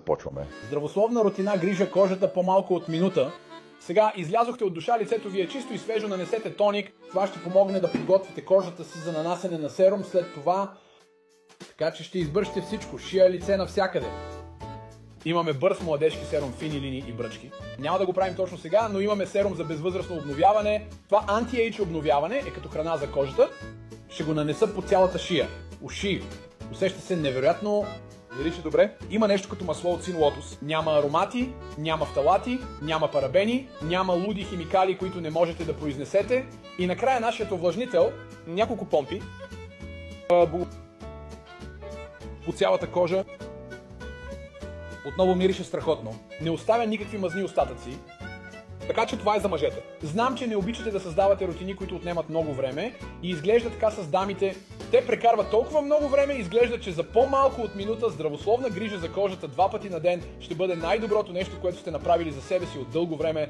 Почваме. Здравословна рутина грижа кожата по-малко от минута. Сега излязохте от душа, лицето ви е чисто и свежо, нанесете тоник. Това ще помогне да подготвите кожата си за нанасене на серум след това. Така че ще избършите всичко, шия, лице, навсякъде. Имаме бърз младежки серум, фини линии и бръчки. Няма да го правим точно сега, но имаме серум за безвъзрастно обновяване. Това анти-ейдж обновяване е като храна за кожата. Ще го нанеса по цялата шия. Уши. Усеща се невероятно. Мирише добре. Има нещо като масло от син лотос. Няма аромати, няма фталати, няма парабени, няма луди химикали, които не можете да произнесете. И накрая нашият увлажнител, няколко помпи по цялата кожа. Отново мирише страхотно. Не оставя никакви мазни остатъци. Така че това е за мъжете. Знам, че не обичате да създавате рутини, които отнемат много време и изглежда така с дамите. Те прекарват толкова много време и изглежда, че за по-малко от минута здравословна грижа за кожата 2 пъти на ден ще бъде най-доброто нещо, което сте направили за себе си от дълго време.